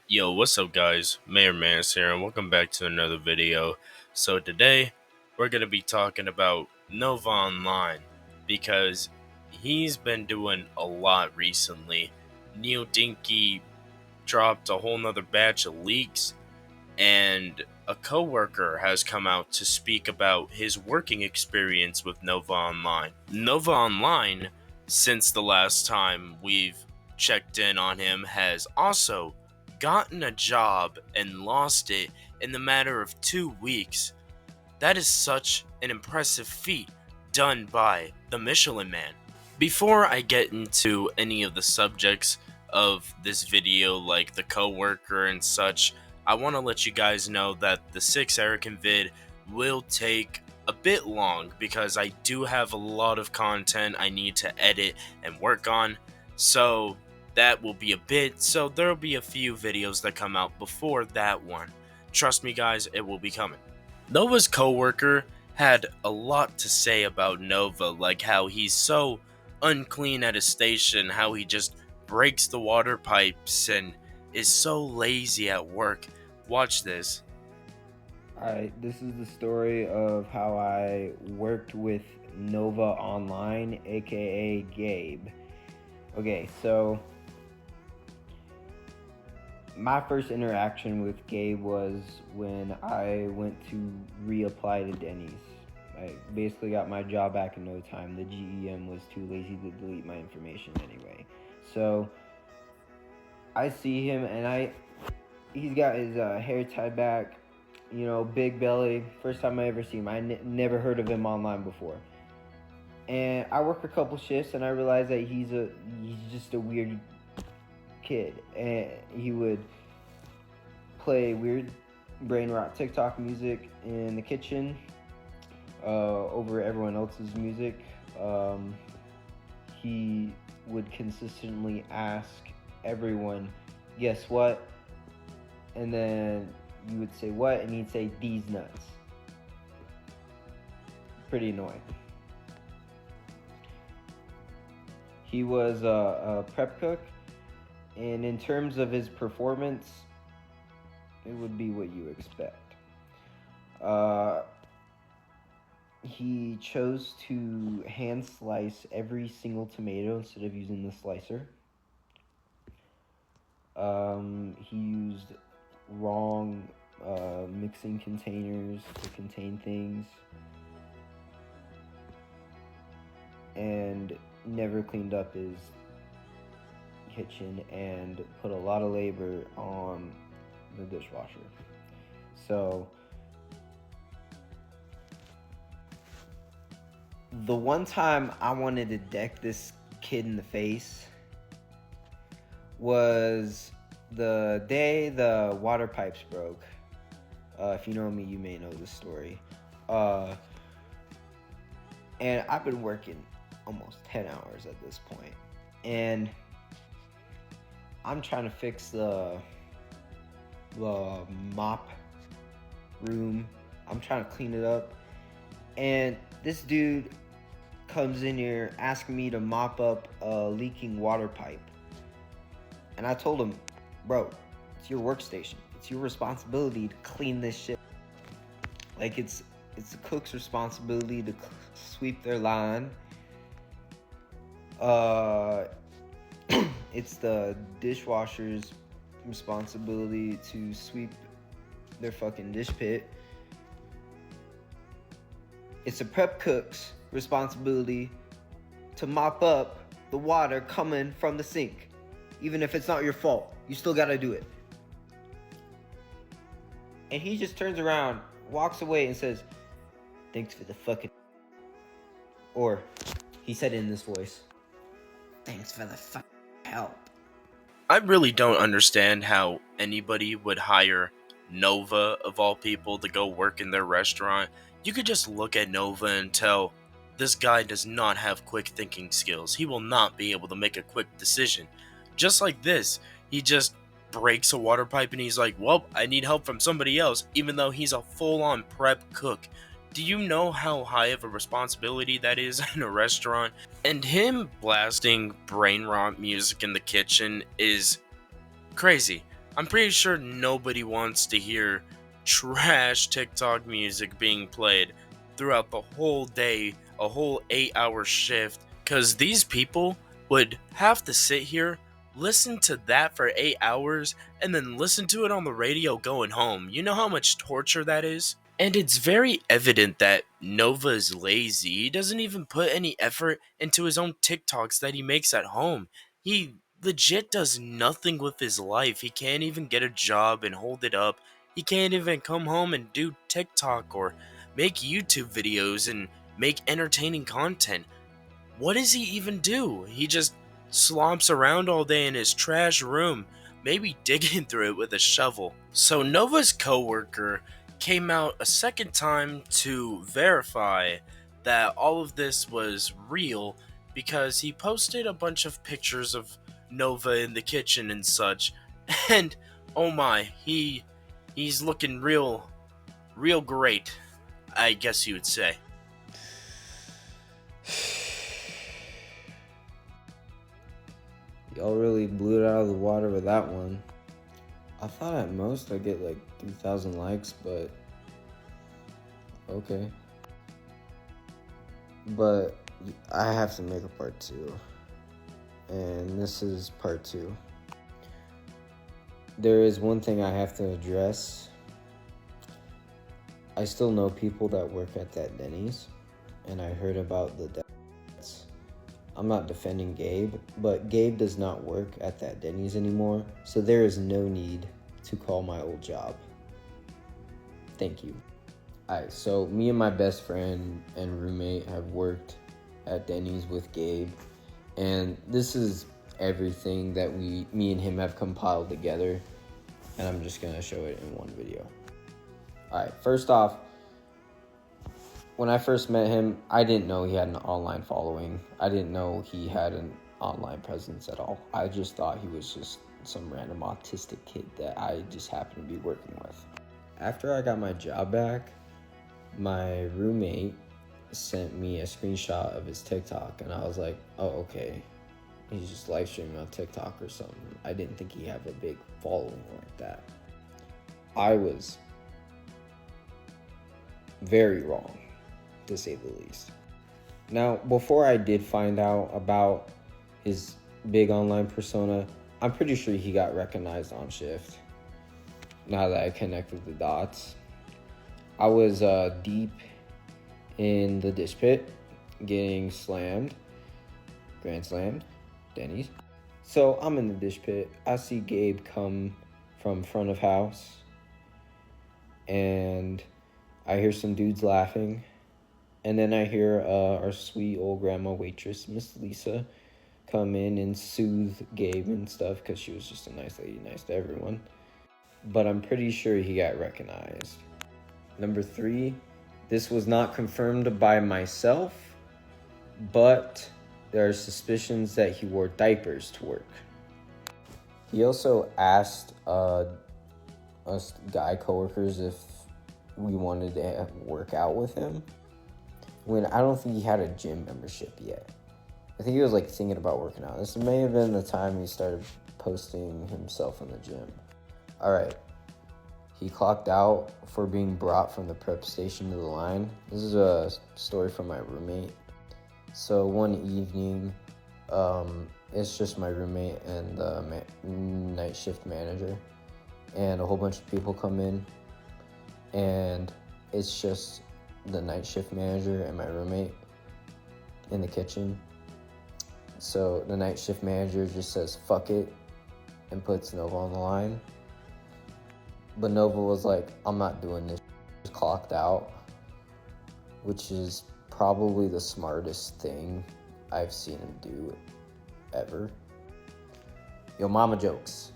Yo, what's up guys? Mayor Mans here and welcome back to another video. So today, we're going to be talking about NovaOnline because he's been doing a lot recently. Neil Dinky dropped a whole nother batch of leaks and a coworker has come out to speak about his working experience with NovaOnline. NovaOnline, since the last time we've checked in on him, has also gotten a job and lost it in the matter of 2 weeks. That is such an impressive feat done by the Michelin Man. Before I get into any of the subjects of this video, like the coworker and such, I want to let you guys know that the 6 Erican vid will take a bit long because I do have a lot of content I need to edit and work on, so that will be a bit, so there will be a few videos that come out before that one. Trust me guys, it will be coming. Nova's coworker had a lot to say about Nova, like how he's so unclean at his station, how he just breaks the water pipes and is so lazy at work. Watch this. Alright, this is the story of how I worked with NovaOnline, aka Gabe. Okay, so my first interaction with Gabe was when I went to reapply to Denny's. I basically got my job back in no time. The GEM was too lazy to delete my information anyway. So I see him and he's got his hair tied back, big belly. First time I ever see him. I never heard of him online before. And I work a couple shifts and I realized that he's just a weird kid. And he would play weird brain rot TikTok music in the kitchen over everyone else's music. He would consistently ask everyone, guess what? And then you would say what? And he'd say, these nuts. Pretty annoying. He was a prep cook, and in terms of his performance, it would be what you expect. He chose to hand slice every single tomato instead of using the slicer. He used wrong mixing containers to contain things, and never cleaned up his kitchen and put a lot of labor on the dishwasher. So the one time I wanted to deck this kid in the face was the day the water pipes broke. If you know me, you may know this story. And I've been working almost 10 hours at this point. And I'm trying to fix the mop room. I'm trying to clean it up. And this dude comes in here asking me to mop up a leaking water pipe. And I told him, bro, it's your workstation. It's your responsibility to clean this shit. Like, it's the cook's responsibility to sweep their line. It's the dishwasher's responsibility to sweep their fucking dish pit. It's the prep cook's responsibility to mop up the water coming from the sink. Even if it's not your fault, you still gotta do it. And he just turns around, walks away, and says, thanks for the fucking... Or, he said it in this voice, thanks for the fucking help. I really don't understand how anybody would hire Nova, of all people, to go work in their restaurant. You could just look at Nova and tell, this guy does not have quick thinking skills. He will not be able to make a quick decision. Just like this, he just breaks a water pipe and he's like, well, I need help from somebody else, even though he's a full-on prep cook. Do you know how high of a responsibility that is in a restaurant? And him blasting brain rot music in the kitchen is crazy. I'm pretty sure nobody wants to hear trash TikTok music being played throughout the whole day, a whole 8-hour shift, because these people would have to sit here, listen to that for 8 hours, and then listen to it on the radio going home. You know how much torture that is? And it's very evident that Nova is lazy. He doesn't even put any effort into his own TikToks that he makes at home. He legit does nothing with his life. He can't even get a job and hold it up. He can't even come home and do TikTok or make YouTube videos and make entertaining content. What does he even do? He just slumps around all day in his trash room, maybe digging through it with a shovel. So Nova's coworker came out a second time to verify that all of this was real because he posted a bunch of pictures of Nova in the kitchen and such. And oh my, he's looking real great, I guess you would say. Y'all really blew it out of the water with that one. I thought at most I'd get like 3,000 likes, but okay. But I have to make a part 2. And this is part 2. There is one thing I have to address. I still know people that work at that Denny's, and I heard about the deaths. I'm not defending Gabe, but Gabe does not work at that Denny's anymore, so there is no need to call my old job. Thank you. Alright, so me and my best friend and roommate have worked at Denny's with Gabe, and this is everything that me and him have compiled together, and I'm just gonna show it in one video. Alright, first off, when I first met him, I didn't know he had an online following. I didn't know he had an online presence at all. I just thought he was just some random autistic kid that I just happened to be working with. After I got my job back, my roommate sent me a screenshot of his TikTok, and I was like, oh, okay. He's just live streaming on TikTok or something. I didn't think he'd have a big following like that. I was very wrong, to say the least. Now, before I did find out about his big online persona, I'm pretty sure he got recognized on shift. Now that I connected the dots. I was deep in the dish pit, getting slammed, grand slammed, Denny's. So I'm in the dish pit. I see Gabe come from front of house, and I hear some dudes laughing. And then I hear our sweet old grandma waitress, Miss Lisa, come in and soothe Gabe and stuff because she was just a nice lady, nice to everyone. But I'm pretty sure he got recognized. Number 3, this was not confirmed by myself, but there are suspicions that he wore diapers to work. He also asked us guy coworkers if we wanted to work out with him, when I don't think he had a gym membership yet. I think he was like thinking about working out. This may have been the time he started posting himself in the gym. All right. He clocked out for being brought from the prep station to the line. This is a story from my roommate. So one evening, it's just my roommate and the night shift manager, and a whole bunch of people come in, and it's just the night shift manager and my roommate in the kitchen. So the night shift manager just says, fuck it, and puts Nova on the line. But Nova was like, I'm not doing this. Just clocked out, which is probably the smartest thing I've seen him do ever. Yo mama jokes.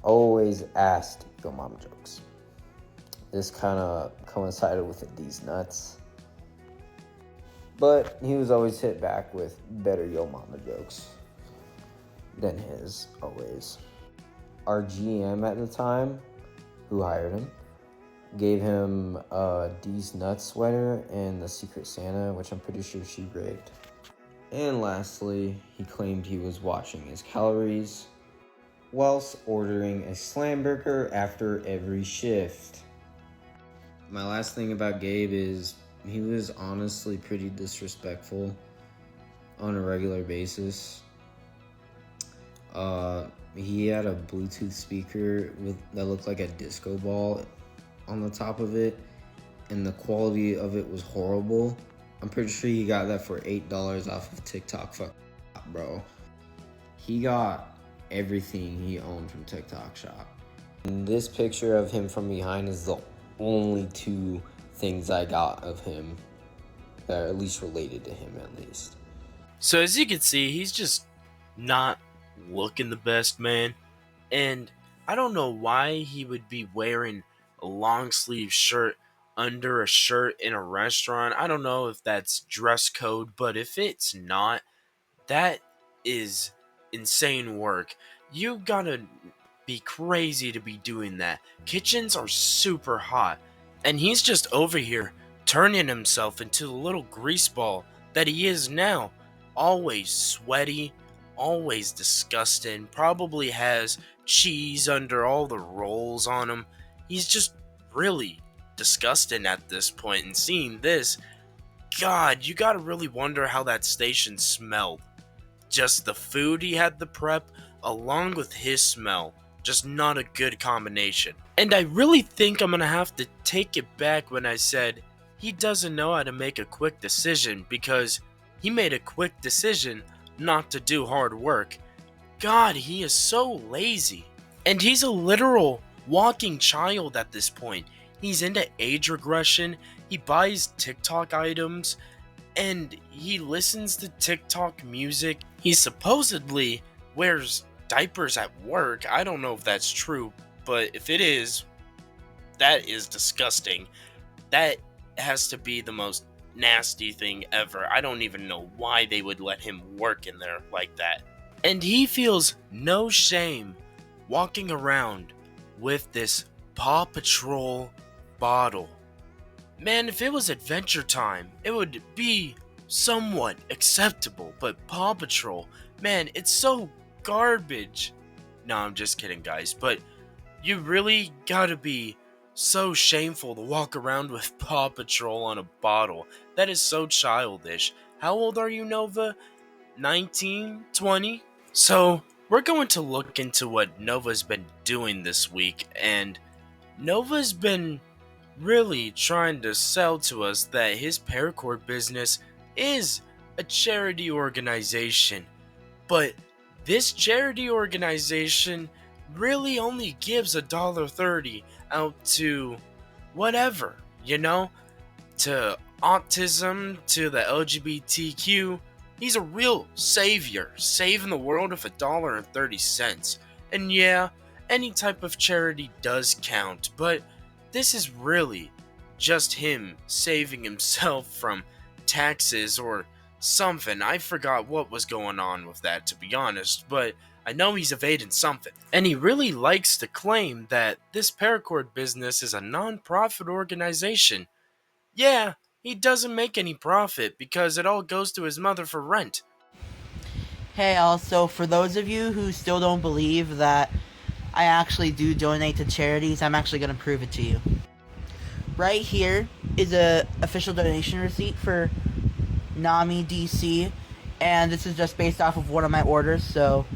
Always asked yo mama jokes. This kind of coincided with these nuts. But he was always hit back with better yo mama jokes than his, always. Our GM at the time, who hired him, gave him a D's Nuts sweater and the Secret Santa, which I'm pretty sure she rigged. And lastly, he claimed he was watching his calories, whilst ordering a slam burger after every shift. My last thing about Gabe is he was honestly pretty disrespectful on a regular basis. He had a Bluetooth speaker that looked like a disco ball on the top of it, and the quality of it was horrible. I'm pretty sure he got that for $8 off of TikTok. Fuck, bro. He got everything he owned from TikTok Shop. And this picture of him from behind is the only two things I got of him that are at least related to him, at least. So as you can see, he's just not looking the best, man. And I don't know why he would be wearing a long sleeve shirt under a shirt in a restaurant. I don't know if that's dress code, but if it's not, that is insane work. You gotta be crazy to be doing that. Kitchens are super hot, and he's just over here turning himself into the little greaseball that he is now. Always sweaty, always disgusting, probably has cheese under all the rolls on him. He's just really disgusting at this point, and seeing this, God, you gotta really wonder how that station smelled. Just the food he had to prep, along with his smell, just not a good combination. And I really think I'm gonna have to take it back when I said he doesn't know how to make a quick decision, because he made a quick decision not to do hard work. God, he is so lazy. And he's a literal walking child at this point. He's into age regression, he buys TikTok items, and he listens to TikTok music. He supposedly wears diapers at work. I don't know if that's true, but if it is, that is disgusting. That has to be the most nasty thing ever. I don't even know why they would let him work in there like that. And he feels no shame walking around with this Paw Patrol bottle. Man, if it was Adventure Time, it would be somewhat acceptable, but Paw Patrol, man, it's so garbage. No, I'm just kidding, guys, but you really gotta be so shameful to walk around with Paw Patrol on a bottle. That is so childish. How old are you, Nova? 19? 20? So, we're going to look into what Nova's been doing this week, and Nova's been really trying to sell to us that his Paracord business is a charity organization. But this charity organization really only gives $1.30 out to whatever, to autism, to the LGBTQ. He's a real savior, saving the world with $1.30. And yeah, any type of charity does count, but this is really just him saving himself from taxes or something. I forgot what was going on with that, to be honest, but I know he's evading something. And he really likes to claim that this Paracord business is a non-profit organization. Yeah, he doesn't make any profit because it all goes to his mother for rent. Hey, also, for those of you who still don't believe that I actually do donate to charities, I'm actually going to prove it to you. Right here is a official donation receipt for NAMI DC, and this is just based off of one of my orders, so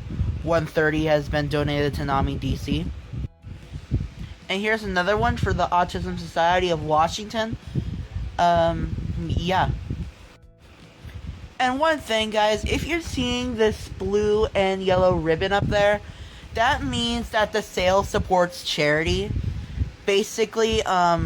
$1.30 has been donated to NAMI DC. And here's another one for the Autism Society of Washington. Yeah. And one thing, guys, if you're seeing this blue and yellow ribbon up there, that means that the sale supports charity. Basically, that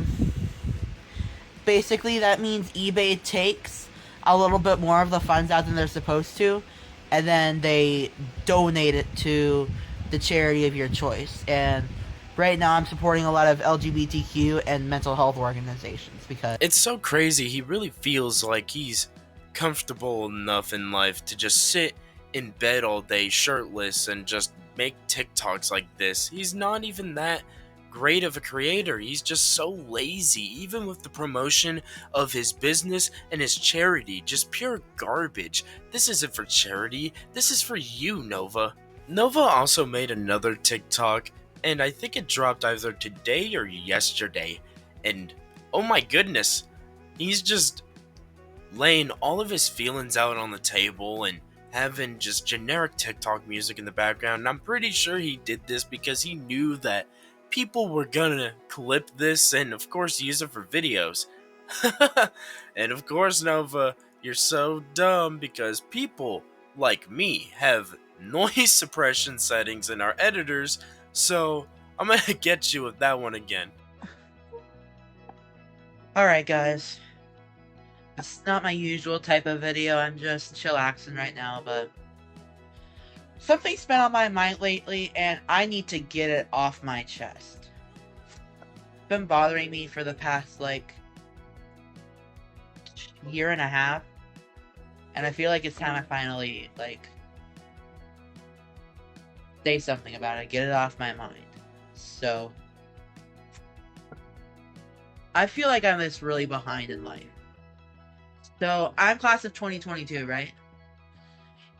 means eBay takes a little bit more of the funds out than they're supposed to, and then they donate it to the charity of your choice. And right now I'm supporting a lot of LGBTQ and mental health organizations because it's so crazy. He really feels like he's comfortable enough in life to just sit in bed all day shirtless and just make TikToks like this. He's not even that great of a creator. He's just so lazy, even with the promotion of his business and his charity. Just pure garbage. This isn't for charity. This is for you, Nova. Nova also made another TikTok, and I think it dropped either today or yesterday. And oh my goodness, he's just laying all of his feelings out on the table and having just generic TikTok music in the background. And I'm pretty sure he did this because he knew that people were gonna clip this and, of course, use it for videos. And of course, Nova, you're so dumb because people like me have noise suppression settings in our editors, so I'm gonna get you with that one again. Alright, guys. It's not my usual type of video, I'm just chillaxing right now, but something's been on my mind lately, and I need to get it off my chest. It's been bothering me for the past, year and a half, and I feel like it's time I finally, say something about it, get it off my mind. So, I feel like I'm just really behind in life. So, I'm class of 2022, right?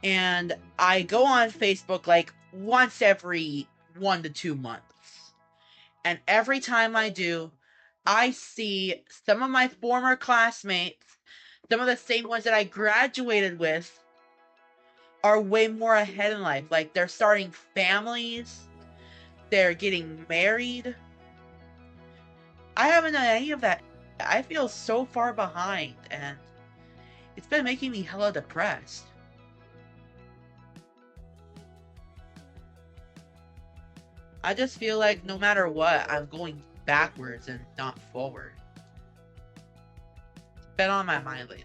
And I go on Facebook once every 1 to 2 months. And every time I do, I see some of my former classmates, some of the same ones that I graduated with, are way more ahead in life. Like, they're starting families, they're getting married. I haven't done any of that. I feel so far behind, and it's been making me hella depressed. I just feel like no matter what, I'm going backwards and not forward. It's been on my mind lately.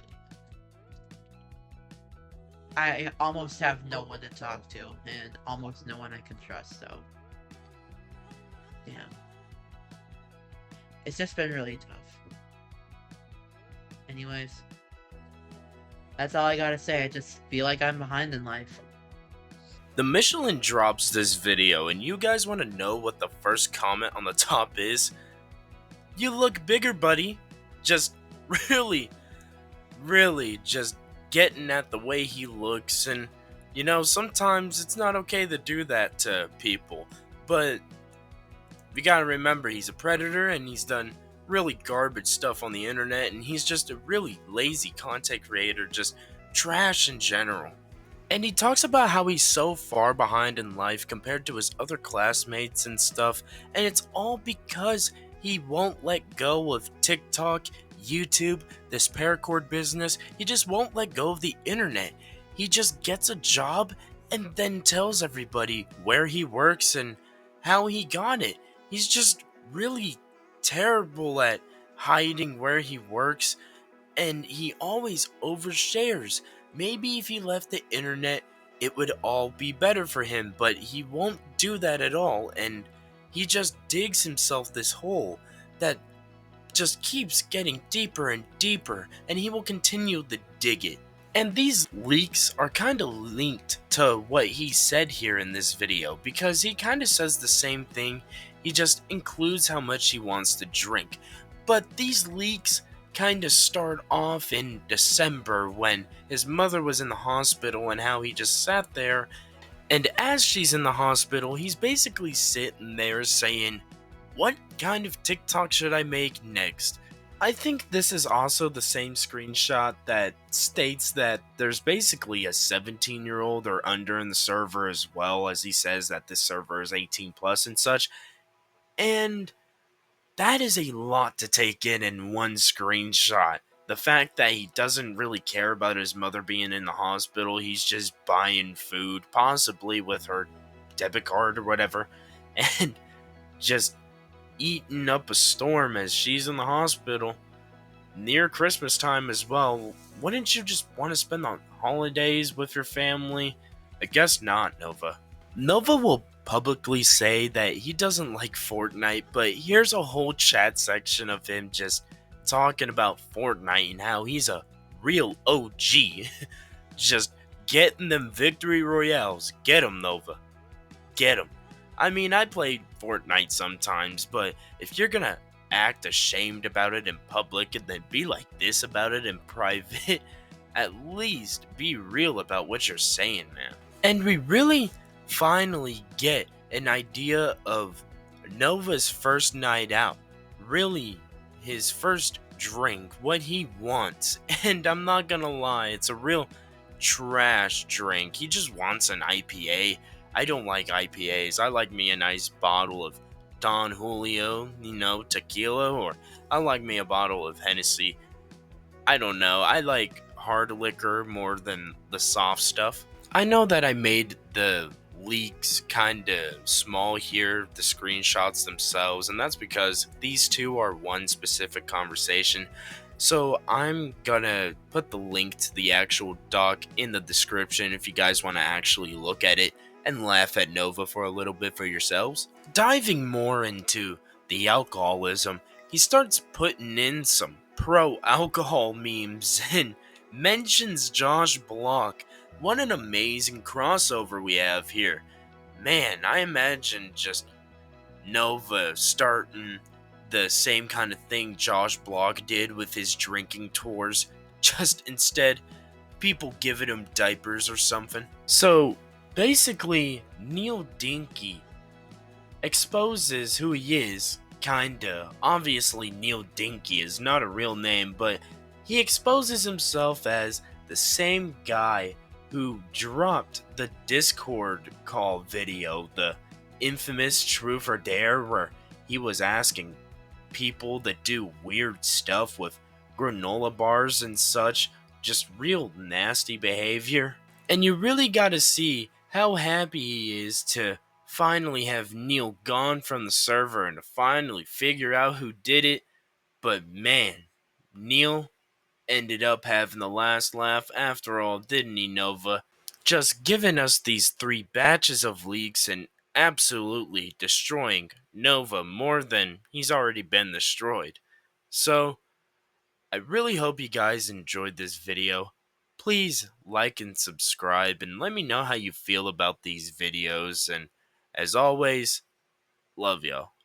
I almost have no one to talk to, and almost no one I can trust, so... Damn. It's just been really tough. Anyways. That's all I gotta say, I just feel like I'm behind in life. The Michelin drops this video, and you guys want to know what the first comment on the top is? You look bigger, buddy. Just really just getting at the way he looks, and you know, sometimes it's not okay to do that to people, but you gotta remember he's a predator and he's done really garbage stuff on the internet, and he's just a really lazy content creator, just trash in general. And he talks about how he's so far behind in life compared to his other classmates and stuff, and it's all because he won't let go of TikTok, YouTube, this Paracord business. He just won't let go of the internet. He just gets a job and then tells everybody where he works and how he got it. He's just really terrible at hiding where he works, and he always overshares. Maybe if he left the internet, it would all be better for him, but he won't do that at all, and he just digs himself this hole that just keeps getting deeper and deeper, and he will continue to dig it. And these leaks are kind of linked to what he said here in this video, because he kind of says the same thing, he just includes how much he wants to drink. But these leaks kind of start off in December when his mother was in the hospital, and how he just sat there, and as she's in the hospital, he's basically sitting there saying, what kind of TikTok should I make next? I think this is also the same screenshot that states that there's basically a 17-year-old or under in the server, as well as he says that this server is 18 plus and such, and that is a lot to take in one screenshot. The fact that he doesn't really care about his mother being in the hospital, he's just buying food, possibly with her debit card or whatever, and just eating up a storm as she's in the hospital. Near Christmas time as well. Wouldn't you just want to spend the holidays with your family? I guess not, Nova. Nova will publicly say that he doesn't like Fortnite, but here's a whole chat section of him just talking about Fortnite and how he's a real OG. Just getting them victory royales. Get him, Nova. Get him. I mean, I play Fortnite sometimes, but if you're gonna act ashamed about it in public and then be like this about it in private, at least be real about what you're saying, man. And we really finally get an idea of Nova's first night out, really his first drink, what he wants. And I'm not gonna lie, it's a real trash drink. He just wants an IPA. I don't like IPAs. I like me a nice bottle of Don Julio, tequila, or I like me a bottle of Hennessy. I don't know. I like hard liquor more than the soft stuff. I know that I made the leaks kind of small here, the screenshots themselves, and that's because these two are one specific conversation. So I'm gonna put the link to the actual doc in the description if you guys want to actually look at it and laugh at Nova for a little bit for yourselves. Diving more into the alcoholism, he starts putting in some pro-alcohol memes and mentions Josh Block. What an amazing crossover we have here. Man, I imagine just Nova starting the same kind of thing Josh Block did with his drinking tours, just instead people giving him diapers or something. So basically, Neil Dinky exposes who he is, kinda. Obviously, Neil Dinky is not a real name, but he exposes himself as the same guy who dropped the Discord call video, the infamous Truth or Dare, where he was asking people that do weird stuff with granola bars and such, just real nasty behavior. And you really gotta see how happy he is to finally have Neil gone from the server and to finally figure out who did it. But man, Neil ended up having the last laugh after all, didn't he, Nova? Just giving us these 3 batches of leaks and absolutely destroying Nova more than he's already been destroyed. So, I really hope you guys enjoyed this video. Please like and subscribe and let me know how you feel about these videos. And as always, love y'all.